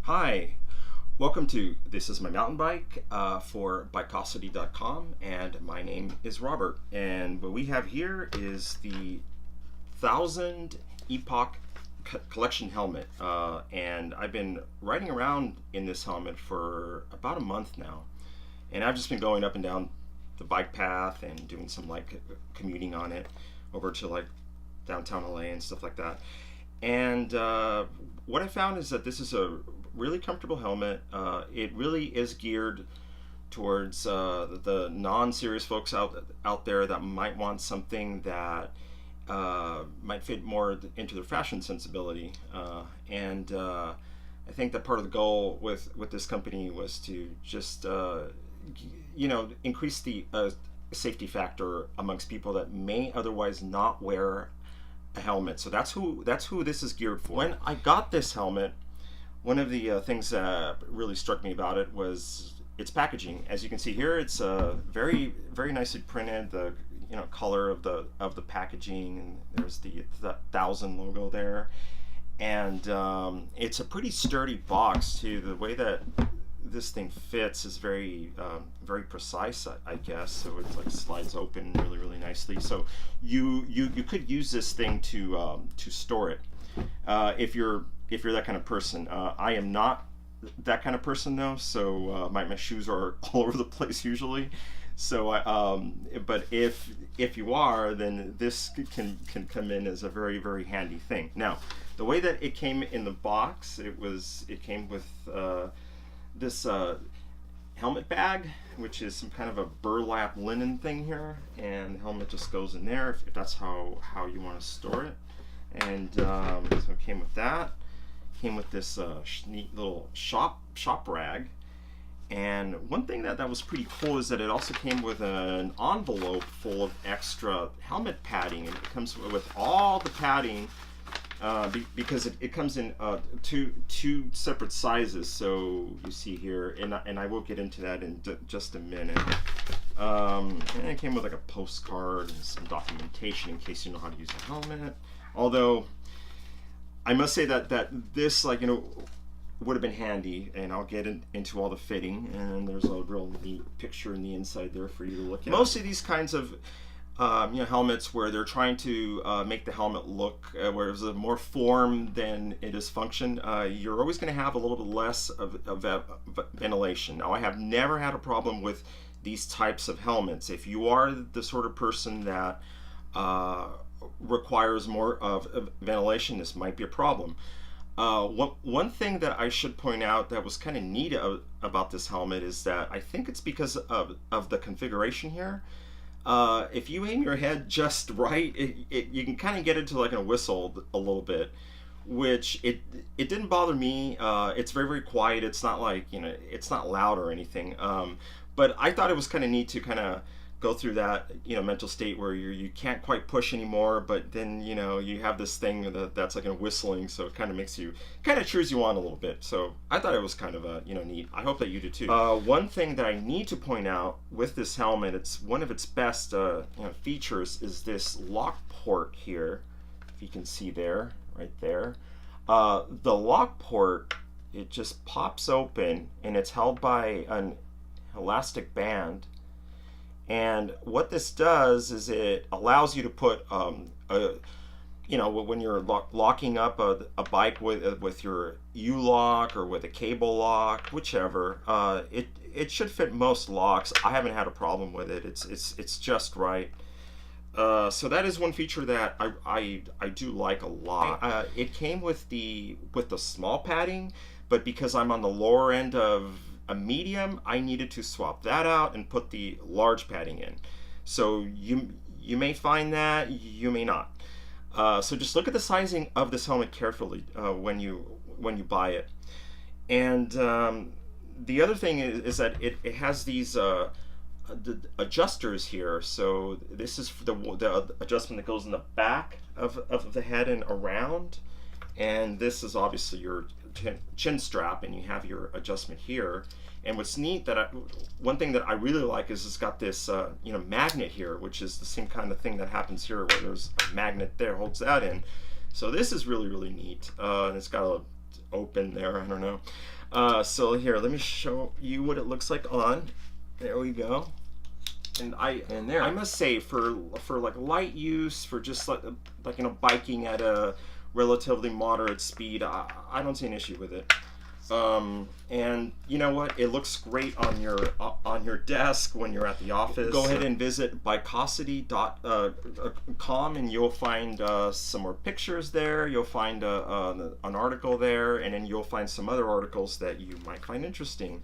Hi, welcome to This Is My Mountain Bike for Bikosity.com, and my name is Robert. And what we have here is the 1000 Epoch Collection helmet, and I've been riding around in this helmet for about a month now, and I've just been going up and down the bike path and doing some like commuting on it over to like downtown LA and stuff like that. And what I found is that this is a really comfortable helmet. It really is geared towards the non-serious folks out there that might want something that might fit more into their fashion sensibility. And I think that part of the goal with this company was to just increase the safety factor amongst people that may otherwise not wear a helmet. So that's who this is geared for. When I got this helmet, one of the things that really struck me about it was its packaging. As you can see here, it's very nicely printed. The color of the packaging, and there's the 1000 logo there, and it's a pretty sturdy box too. The way that this thing fits is very precise, I guess. So it like slides open really nicely. So you could use this thing to store it if you're that kind of person. I am not that kind of person though, so my shoes are all over the place usually. So but if you are, then this can come in as a very handy thing. Now, the way that it came in the box, it came with this helmet bag, which is some kind of a burlap linen thing here, and the helmet just goes in there if that's how you want to store it. And so it came with that. Came with this neat little shop rag. And one thing that was pretty cool is that it also came with an envelope full of extra helmet padding, and it comes with all the padding because it comes in two separate sizes. So you see here, and I will get into that in just a minute. And it came with like a postcard and some documentation in case you know how to use a helmet. Although I must say that this would have been handy, and I'll get into all the fitting, and there's a real neat picture in the inside there for you to look at. Most of these kinds of helmets where they're trying to make the helmet look where it's more form than it is function, you're always going to have a little bit less of ventilation. Now, I have never had a problem with these types of helmets. If you are the sort of person that requires more of ventilation, this might be a problem. One thing that I should point out that was kind of neat about this helmet is that I think it's because of the configuration here. If you aim your head just right, you can kind of get into like a whistle a little bit, which it didn't bother me. It's very quiet. It's not like, it's not loud or anything. But I thought it was kind of neat to kind of go through that mental state where you can't quite push anymore, but then you have this thing that's like a whistling, so it kind of cheers you on a little bit. So I thought it was kind of neat. I hope that you do too. One thing that I need to point out with this helmet, it's one of its best features, is this lock port here. If you can see there, right there, the lock port, it just pops open and it's held by an elastic band. And what this does is it allows you to put, when you're locking up a bike with your U-lock or with a cable lock, whichever, it should fit most locks. I haven't had a problem with it. It's just right. So that is one feature that I do like a lot. It came with the small padding, but because I'm on the lower end of a medium, I needed to swap that out and put the large padding in. So you may find that, you may not. So just look at the sizing of this helmet carefully when you buy it. And the other thing is that it has these the adjusters here. So this is the adjustment that goes in the back of the head and around. And this is obviously your chin strap, and you have your adjustment here. And what's neat, one thing that I really like is it's got this magnet here, which is the same kind of thing that happens here where there's a magnet there holds that in. So this is really neat. And it's got a open there. I don't know. So here, let me show you what it looks like on. There we go. And I must say, for like light use, for just like biking at a relatively moderate speed, I don't see an issue with it. And you know what? It looks great on your desk when you're at the office. Go ahead and visit bikosity.com and you'll find some more pictures there. You'll find an article there, and then you'll find some other articles that you might find interesting.